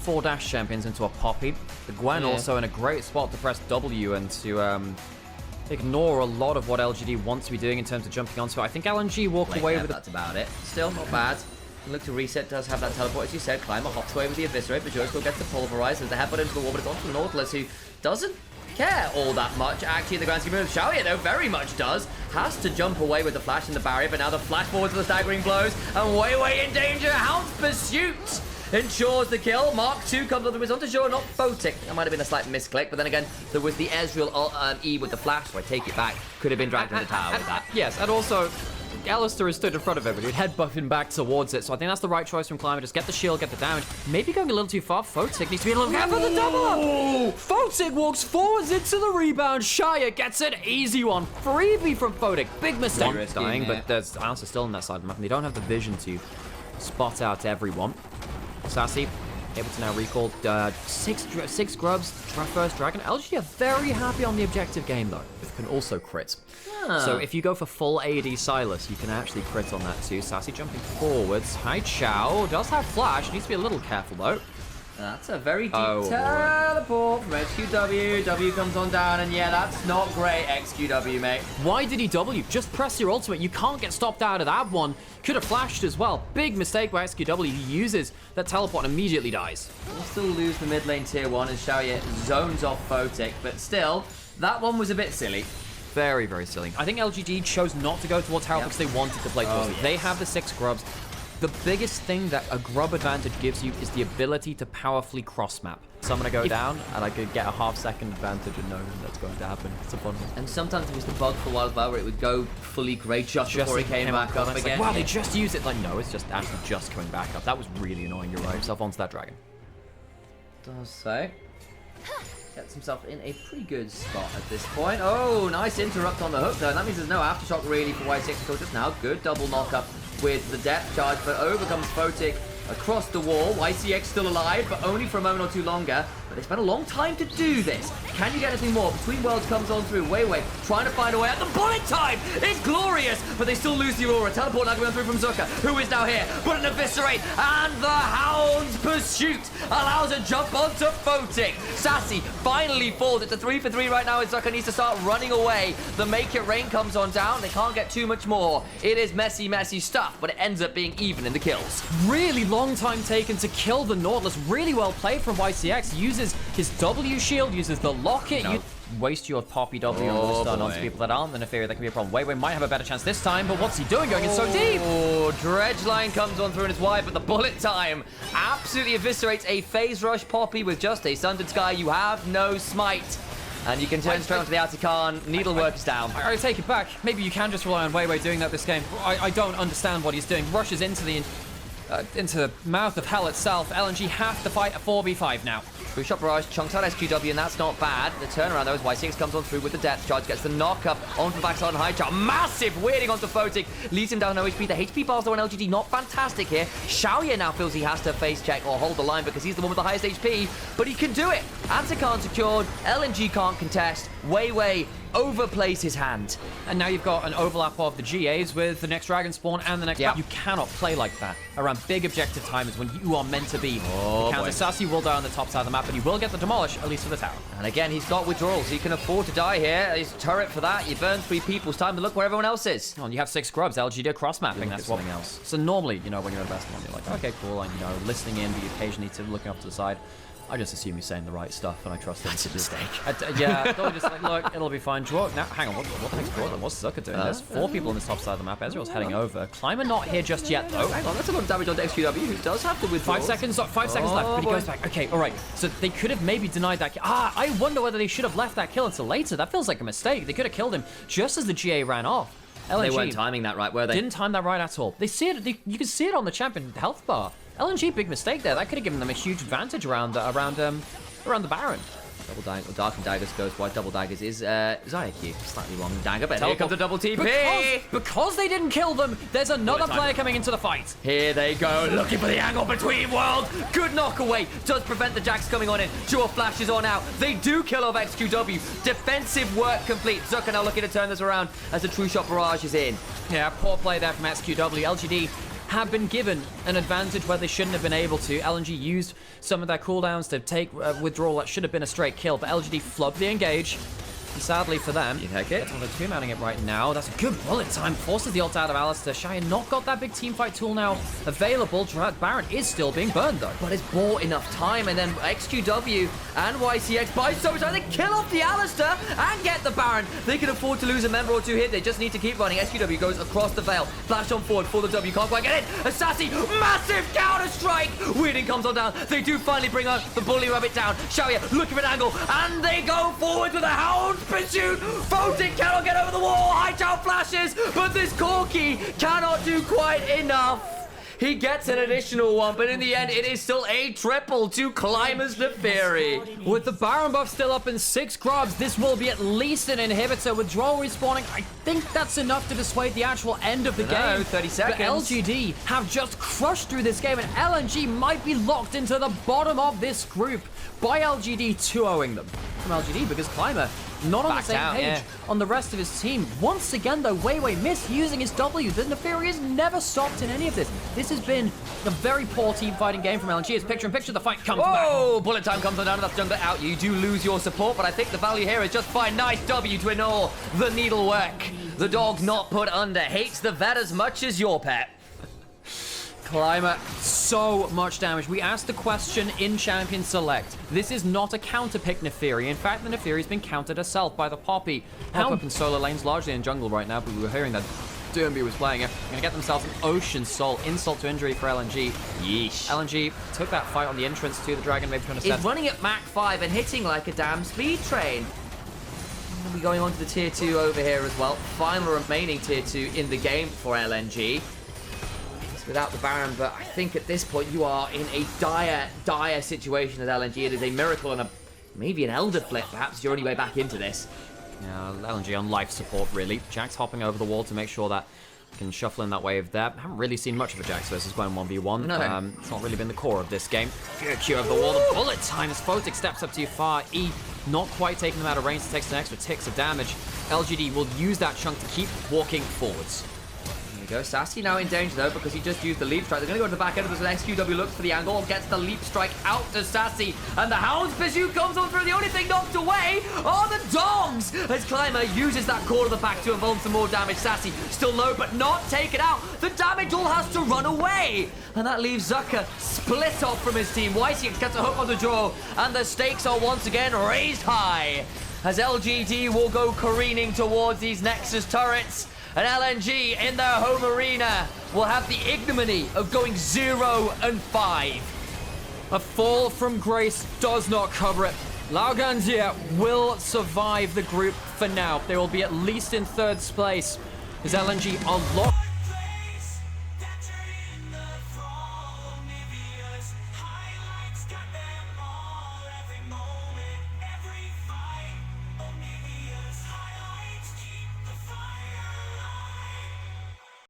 4 dash champions into a Poppy. The Gwen also in a great spot to press W and to ignore a lot of what LGD wants to be doing in terms of jumping onto it. I think LNG walk away with that's about it. Still not bad. Look to reset, does have that teleport, as you said. Climber hops away with the Eviscerate, but Joe still gets the Pulverize. There's the headbutt into the wall, but it's onto the Nautilus, who doesn't care all that much, actually, in the grand scheme of Xiaoye, though, very much does. Has to jump away with the flash and the barrier, but now the flash forward to the staggering blows, and way in danger. Hound's Pursuit ensures the kill. Mark 2 comes on the horizontal shore, not Photic. That might have been a slight misclick, but then again, there was the Ezreal E with the flash, so I take it back. Could have been dragged into the tower with that. Yes, and also, Alistair is stood in front of him, but he'd headbutting back towards it, so I think that's the right choice from Climber. Just get the shield, get the damage. Maybe going a little too far. Photic needs to be a little careful. The double up! Photic walks forwards into the rebound. Shia gets an easy one. Freebie from Photic. Big mistake. Dying, but there's Alistair still on that side of the map, and they don't have the vision to spot out everyone. Sassy able to now recall six grubs, first dragon. LG are very happy on the objective game, though. It can also crit. So if you go for full AD Silas, you can actually crit on that too. Sassy jumping forwards. Hai Chao does have flash. Needs to be a little careful, though. That's a very deep teleport from XQW. W comes on down, and yeah, that's not great, XQW, mate. Why did he W? Just press your ultimate. You can't get stopped out of that one. Could have flashed as well. Big mistake by XQW. He uses that teleport and immediately dies. We'll still lose the mid lane tier 1 as Xiaoye zones off Photic, but still, that one was a bit silly. Very, very silly. I think LGD chose not to go towards Harold because they wanted to play towards it. They have the 6 grubs. The biggest thing that a grub advantage gives you is the ability to powerfully cross-map. So I'm going to go down, and I could get a half-second advantage and know that's going to happen. It's a fun one. And sometimes it was the bug for a while as well, where it would go fully grey just before it came back up again. Like, wow, they just used it. Like, no, it's just actually just coming back up. That was really annoying. You're right. Yourself onto that dragon. Does so. Gets himself in a pretty good spot at this point. Oh, nice interrupt on the hook, though. And that means there's no aftershock really for Y6 until just now. Good double knock-up with the depth charge, but overcomes Photic across the wall. YCX still alive, but only for a moment or two longer. But they spent a long time to do this. Can you get anything more? Between Worlds comes on through. Wei trying to find a way out. The bullet time! It's glorious! But they still lose the Aurora. Teleport now going through from Zucker, who is now here. But an Eviscerate, and the Hound's Pursuit allows a jump onto Photic. Sassy finally falls. It's a 3 for 3 right now, and Zucker needs to start running away. The Make It Rain comes on down. They can't get too much more. It is messy stuff, but it ends up being even in the kills. Really long time taken to kill the Nautilus. Really well played from YCX. Uses his W shield, uses the locket. You waste your Poppy W and stun onto people that aren't the Nefaria. That can be a problem. Wei might have a better chance this time, but what's he doing going in so deep? Oh, Dredge line comes on through and it's wide, but the bullet time absolutely eviscerates a phase rush Poppy with just a Sundered Sky. You have no smite. And you can turn straight onto the Artican. Needlework is down. I take it back. Maybe you can just rely on Wei doing that this game. I don't understand what he's doing. Rushes into the mouth of hell itself. LNG have to fight a 4v5 now. Blue Shot Barrage chunks out SQW, and that's not bad. The turnaround, though, as Y6 comes on through with the depth charge, gets the knock-up onto the backside on High Chart. Massive weirding onto Photic, leaves him down no HP. The HP bars, though, on LGD, not fantastic here. Xiaoye now feels he has to face check or hold the line because he's the one with the highest HP, but he can do it. Antican secured, LNG can't contest. Wei overplays his hand. And now you've got an overlap of the GAs with the next Dragon Spawn and the next... You cannot play like that around big objective time is when you are meant to be. The counter Sassy will die on the top side of the map, but he will get the demolish, at least for the tower. And again, he's got withdrawals. He can afford to die here. He's turret for that. You burn 3 people's time to look where everyone else is. Oh, and you have 6 grubs. LGD cross-mapping. That's something else. So normally, you know, when you're investing on, you're like, okay, cool, and, you know, listening in, but you occasionally to looking off to the side. I just assume he's saying the right stuff, and I trust him to do it. Yeah, totally just like, look, it'll be fine. Now, hang on, what the heck's Jordan? What's Zucker doing? There's 4 people on this top side of the map. Ezreal's heading over. Climber not here just yet, though. Hang on, that's a lot of damage on XQW, who does have to withdraw. 5 seconds left, but he goes back. Okay, all right. So they could have maybe denied that kill. I wonder whether they should have left that kill until later. That feels like a mistake. They could have killed him just as the GA ran off. LNG they weren't timing that right, were they? Didn't time that right at all. They see it. You can see it on the champion health bar. LNG, big mistake there. That could have given them a huge advantage around the Baron. Double dagger, Dark and Daggers goes wide. Double Daggers is Zyq. Slightly wrong dagger, but here comes a double TP. Because they didn't kill them, there's another player coming into the fight. Here they go, looking for the angle between worlds. Good knock away, does prevent the Jax coming on in. Jaw flashes on out. They do kill off XQW. Defensive work complete. Zucker now looking to turn this around as the True Shot Barrage is in. Yeah, poor play there from XQW. LGD have been given an advantage where they shouldn't have been able to. LNG used some of their cooldowns to take withdrawal that should have been a straight kill, but LGD flubbed the engage. And sadly for them, they're two-manning it right now. That's a good bullet time. Forces the ult out of Alistair. Shia not got that big teamfight tool now available. Baron is still being burned, though. But it's bought enough time, and then XQW and YCX buy so much time. They kill off the Alistair and get the Baron. They can afford to lose a member or two here. They just need to keep running. XQW goes across the veil. Flash on forward for the W. Can't quite get in. Assassi, massive counter-strike. Weirding comes on down. They do finally bring out the Bully Rabbit down. Shia looking for an angle, and they go forward with a Hound pursuit. Photic cannot get over the wall. Hightower flashes, but this Corki cannot do quite enough. He gets an additional one, but in the end, it is still a triple to Climbers the Fury. With the Baron buff still up in 6 Grubs, this will be at least an inhibitor. Withdrawal respawning, I think that's enough to dissuade the actual end of the game. 30 seconds. But LGD have just crushed through this game, and LNG might be locked into the bottom of this group by LGD 2-0ing them from LGD, because Climber not on the same page on the rest of his team. Once again, though, Wei misusing his W. The Neferi has never stopped in any of this. This has been a very poor team fighting game from LNG. It's picture-in-picture. The fight comes back. Oh, bullet time comes on down, and that's jungler out. You do lose your support, but I think the value here is just fine. Nice W to ignore the needlework. The dog not put under. Hates the vet as much as your pet. Climber, so much damage. We asked the question in Champion Select. This is not a counter-pick Neferi. In fact, the Neferi's been countered herself by the Poppy. Pop up in solo lanes, largely in jungle right now, but we were hearing that Derby was playing it. Gonna get themselves an Ocean Soul. Insult to injury for LNG. Yeesh. LNG took that fight on the entrance to the Dragon, maybe trying to set. He's running at Mach 5 and hitting like a damn speed train. We'll be going on to the tier 2 over here as well. Final remaining tier 2 in the game for LNG. Without the Baron, but I think at this point you are in a dire situation as LNG. It is a miracle and maybe an Elder flip, perhaps your only way back into this. Yeah, LNG on life support, really. Jax hopping over the wall to make sure that can shuffle in that wave there. Haven't really seen much of a Jax versus going 1v1. No. It's not really been the core of this game. Good Q over the wall. The bullet time as Photic steps up too far. E not quite taking them out of range. It takes an extra ticks of damage. LGD will use that chunk to keep walking forwards. Go. Sassy now in danger though because he just used the leap strike. They're going to go to the back end of this. XQW looks for the angle, gets the leap strike out to Sassy, and the Hound's pursuit comes on through. The only thing knocked away are the dogs as Climber uses that core of the back to involve some more damage. Sassy still low but not taken out. The damage all has to run away, and that leaves Zucker split off from his team. YCX gets a hook on the draw, and the stakes are once again raised high as LGD will go careening towards these Nexus turrets. And LNG in their home arena will have the ignominy of going 0-5. A fall from grace does not cover it. Laoganjia will survive the group for now. They will be at least in 3rd place as LNG are locked.